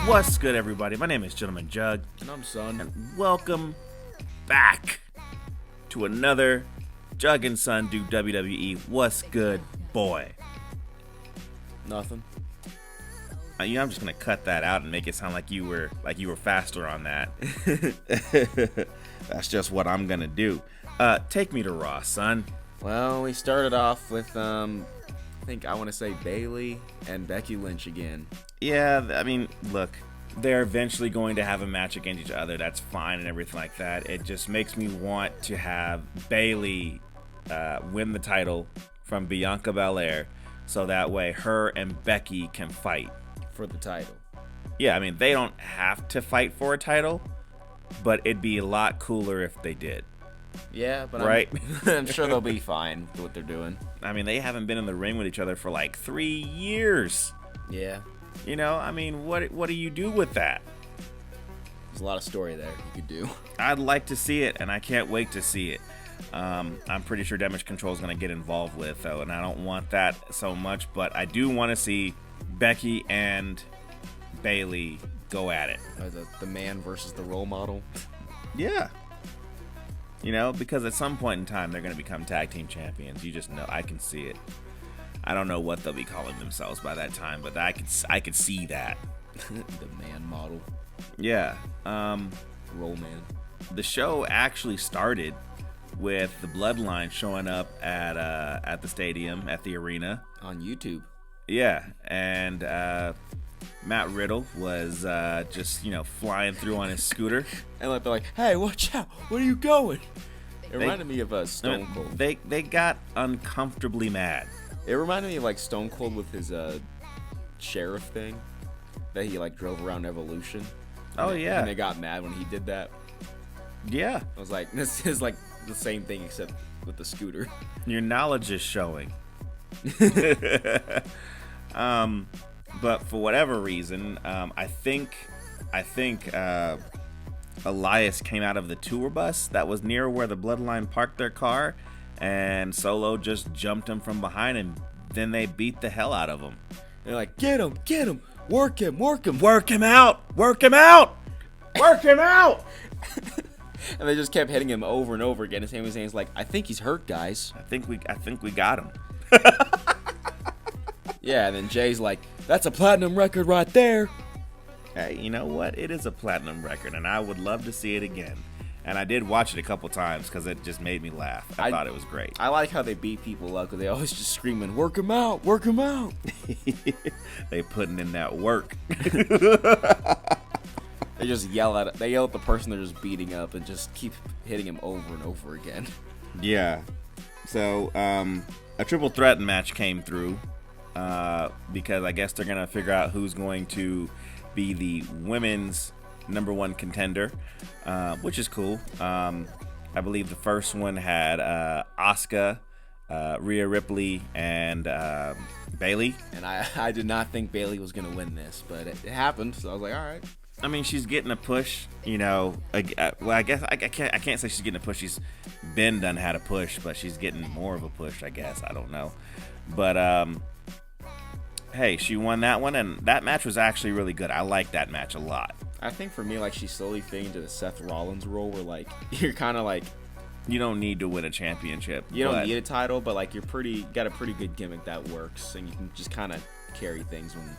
What's good, everybody? My name is Gentleman Jugg. And I'm Son. And welcome back to another Jugg and Son do WWE. What's good, boy? Nothing. I'm just gonna cut that out and make it sound like you were faster on that. That's just what I'm gonna do. Take me to Raw, son. Well, we started off with I want to say Bayley and Becky Lynch again. Yeah, I mean, look, they're eventually going to have a match against each other. That's fine and everything like that. It just makes me want to have Bayley win the title from Bianca Belair, so that way her and Becky can fight for the title. Yeah, I mean, they don't have to fight for a title, but it'd be a lot cooler if they did. Yeah, but right? I'm sure they'll be fine with what they're doing. I mean, they haven't been in the ring with each other for like 3 years. Yeah. You know, I mean, what do you do with that? There's a lot of story there you could do. I'd like to see it, and I can't wait to see it. I'm pretty sure Damage Control is going to get involved with, though, and I don't want that so much, but I do want to see Becky and Bayley go at it. The man versus the role model. Yeah. You know, because at some point in time, they're going to become tag team champions. You just know. I can see it. I don't know what they'll be calling themselves by that time, but I could see that. The man model. Yeah. Roll man. The show actually started with the Bloodline showing up at the stadium, at the arena. On YouTube. Yeah, and Matt Riddle was just, flying through on his scooter. And they're like, hey, watch out. Where are you going? It reminded me of Stone Cold. They got uncomfortably mad. It reminded me of like Stone Cold with his sheriff thing that he like drove around Evolution. Yeah. And they got mad when he did that. Yeah. I was like, this is like the same thing except with the scooter. Your knowledge is showing. But for whatever reason, I think Elias came out of the tour bus that was near where the Bloodline parked their car, and Solo just jumped him from behind, and then they beat the hell out of him. They're like, get him, work him out. And they just kept hitting him over and over again. And Sami Zayn's like, I think he's hurt, guys. I think we got him. Yeah, and then Jay's like, that's a platinum record right there. Hey, you know what? It is a platinum record, and I would love to see it again. And I did watch it a couple times because it just made me laugh. I thought it was great. I like how they beat people up because they always just screaming, work him out. They putting in that work. They just yell at the person they're just beating up and just keep hitting him over and over again. Yeah. So, a triple threat match came through because I guess they're going to figure out who's going to be the women's #1 contender, which is cool. I believe the first one had Asuka, Rhea Ripley, and Bayley. And I did not think Bayley was going to win this, but it happened, so I was like, all right. I mean, she's getting a push, well, I guess I can't say she's getting a push. She's been done had a push, but she's getting more of a push, I guess. I don't know. But, hey, she won that one, and that match was actually really good. I like that match a lot. I think for me, like, she's slowly fading to the Seth Rollins role where, like, you're kind of like... You don't need to win a championship. You don't need a title, but, like, got a pretty good gimmick that works, and you can just kind of carry things when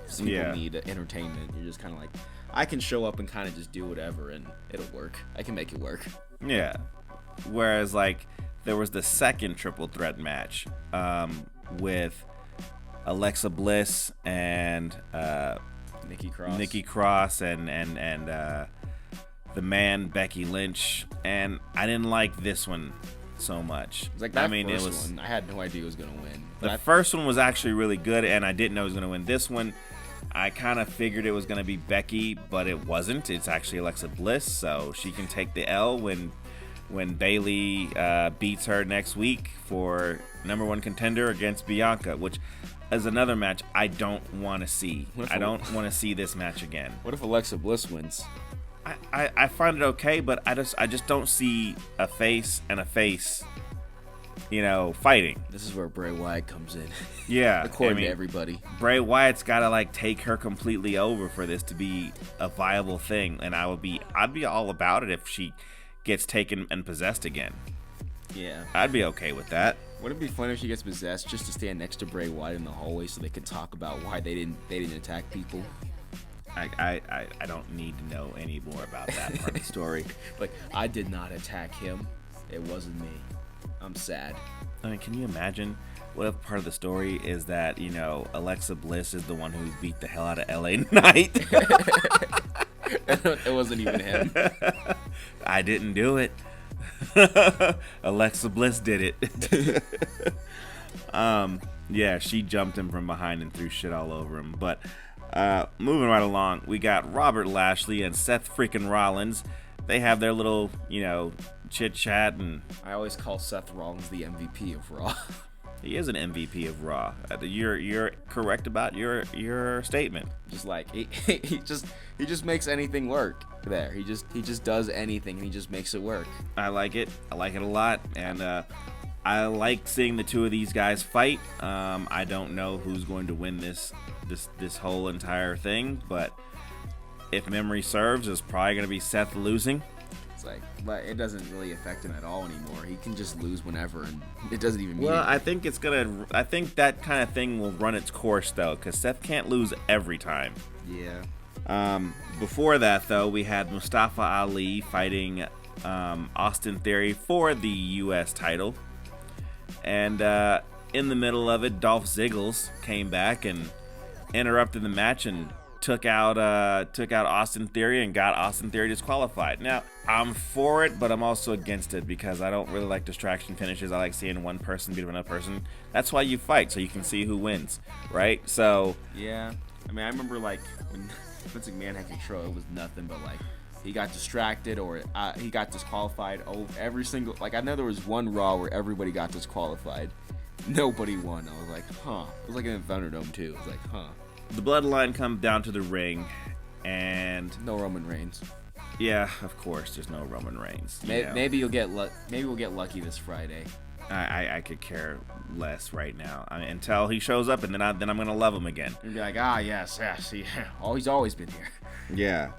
some people need entertainment. You're just kind of like, I can show up and kind of just do whatever, and it'll work. I can make it work. Yeah. Whereas, like, there was the second triple threat match with Alexa Bliss and Nikki Cross and the man Becky Lynch, and I didn't like this one so much. It's like that first one, I had no idea who was gonna win. The first one was actually really good, and I didn't know who was gonna win. This one, I kind of figured it was gonna be Becky, but it wasn't. It's actually Alexa Bliss, so she can take the L when Bayley beats her next week for #1 contender against Bianca, which is another match I don't want to see. I don't want to see this match again. What if Alexa Bliss wins? I find it okay, but I just don't see a face and a face fighting. This is where Bray Wyatt comes in. Yeah. According to everybody. Bray Wyatt's got to like take her completely over for this to be a viable thing. And I'd be all about it if she gets taken and possessed again. Yeah. I'd be okay with that. Would it be fun if she gets possessed just to stand next to Bray Wyatt in the hallway so they could talk about why they didn't attack people? I don't need to know any more about that part of the story. Like, I did not attack him. It wasn't me. I'm sad. I mean, can you imagine what if part of the story is that, Alexa Bliss is the one who beat the hell out of LA Knight? It wasn't even him. I didn't do it. Alexa Bliss did it. Yeah, she jumped him from behind and threw shit all over him. But moving right along, we got Robert Lashley and Seth freaking Rollins. They have their little, chit chat, and I always call Seth Rollins the MVP of Raw. He is an MVP of Raw. You're correct about your statement. Just like he just makes anything work there. He just does anything and he just makes it work. I like it. I like it a lot, and I like seeing the two of these guys fight. I don't know who's going to win this whole entire thing, but if memory serves, it's probably going to be Seth losing. It's like, but it doesn't really affect him at all anymore. He can just lose whenever, and it doesn't even mean Well, anything. I think that kind of thing will run its course, though, because Seth can't lose every time. Yeah. Before that, though, we had Mustafa Ali fighting Austin Theory for the U.S. title. And in the middle of it, Dolph Ziggler came back and interrupted the match and took out Austin Theory and got Austin Theory disqualified. Now, I'm for it, but I'm also against it because I don't really like distraction finishes. I like seeing one person beat another person. That's why you fight, so you can see who wins, right? So yeah, I mean, I remember like when Vince McMahon had control, it was nothing but like he got distracted or he got disqualified. Oh, every single I know there was one Raw where everybody got disqualified. Nobody won. I was like, huh. It was like in the Thunderdome too. It was like, huh. The Bloodline come down to the ring, and no Roman Reigns. Yeah, of course, there's no Roman Reigns. Maybe you'll get maybe we'll get lucky this Friday. I could care less right now. I mean, until he shows up, and then I'm gonna love him again. You'll be like, yes, yeah. Oh, he's always been here. Yeah.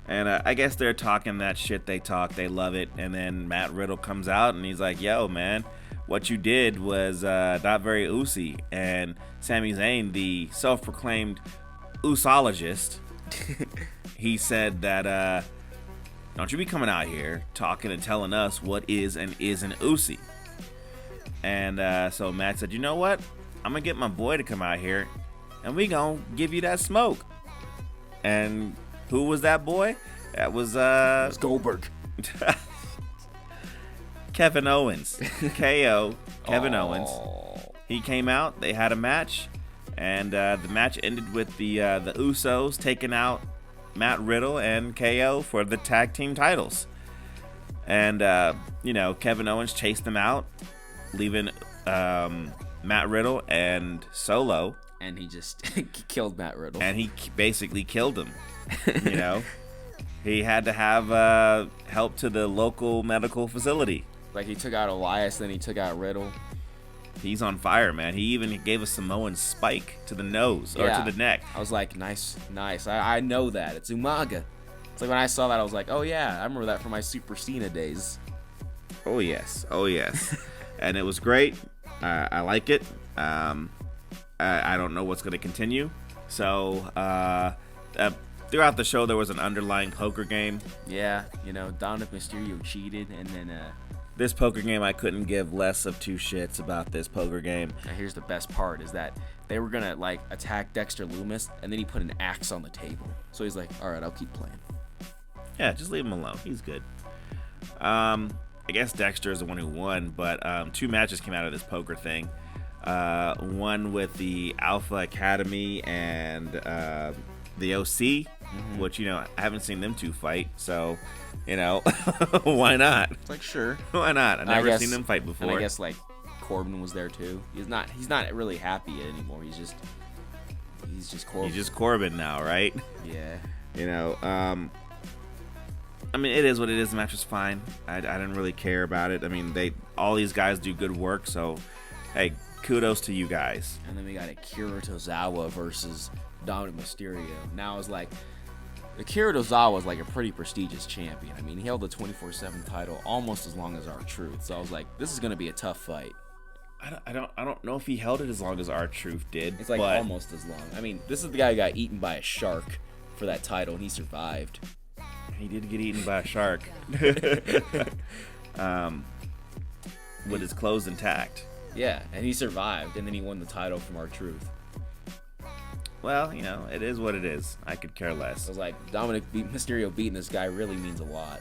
And I guess they're talking that shit they talk. They love it. And then Matt Riddle comes out, and he's like, yo, man, what you did was not very Usi. And Sami Zayn, the self-proclaimed Usologist, he said that, don't you be coming out here talking and telling us what is and isn't Usi. And so Matt said, you know what? I'm going to get my boy to come out here, and we going to give you that smoke. And who was that boy? That was it was Goldberg. Kevin Owens. KO. Kevin Owens. He came out. They had a match. And the match ended with the Usos taking out Matt Riddle and KO for the tag team titles. And, Kevin Owens chased them out, leaving Matt Riddle and Solo. And he just killed Matt Riddle. And he basically killed him. He had to have help to the local medical facility. Like, he took out Elias, then he took out Riddle. He's on fire, man. He even gave a Samoan spike to the nose or to the neck. I was like, nice. I know that. It's Umaga. It's like when I saw that, I was like, oh, yeah. I remember that from my Super Cena days. Oh, yes. And it was great. I like it. I don't know what's going to continue. So, throughout the show, there was an underlying poker game. Yeah, Dominic Mysterio cheated, and then... This poker game, I couldn't give less of two shits about this poker game. Now, here's the best part, is that they were going to, attack Dexter Lumis, and then he put an axe on the table. So he's like, all right, I'll keep playing. Yeah, just leave him alone. He's good. I guess Dexter is the one who won, but two matches came out of this poker thing. One with the Alpha Academy and the OC, which, I haven't seen them two fight, so, why not? It's like, sure. Why not? I've never seen them fight before. And I guess, Corbin was there, too. He's not really happy anymore. He's just Corbin. He's just Corbin now, right? Yeah. I mean, it is what it is. The match was fine. I didn't really care about it. I mean, all these guys do good work. So, hey, kudos to you guys. And then we got Akira Tozawa versus Dominic Mysterio. Now it's like, Akira Tozawa is like a pretty prestigious champion. I mean, he held the 24/7 title almost as long as R-Truth. So I was like, this is gonna be a tough fight. I don't know if he held it as long as R-Truth did. It's like almost as long. I mean, this is the guy who got eaten by a shark for that title, and he survived. He did get eaten by a shark. With his clothes intact. Yeah, and he survived, and then he won the title from R-Truth. Well, it is what it is. I could care less. I was like, Mysterio beating this guy really means a lot.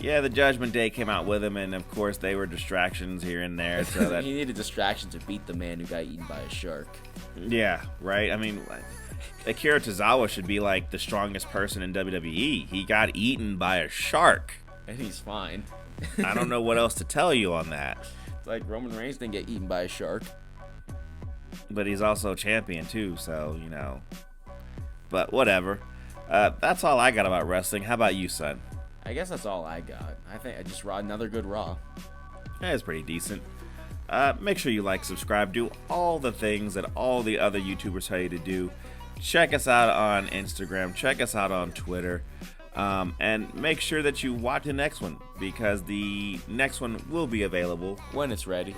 Yeah, the Judgment Day came out with him, and of course they were distractions here and there. So that he needed distraction to beat the man who got eaten by a shark. Yeah, right. I mean, Akira Tozawa should be like the strongest person in WWE. He got eaten by a shark, and he's fine. I don't know what else to tell you on that. It's like Roman Reigns didn't get eaten by a shark, but he's also champion too. So But whatever. That's all I got about wrestling. How about you, son? I guess that's all I got. I think I just raw another good Raw. Yeah, it's pretty decent. Make sure you like, subscribe, do all the things that all the other YouTubers tell you to do. Check us out on Instagram. Check us out on Twitter. And make sure that you watch the next one, because the next one will be available when it's ready.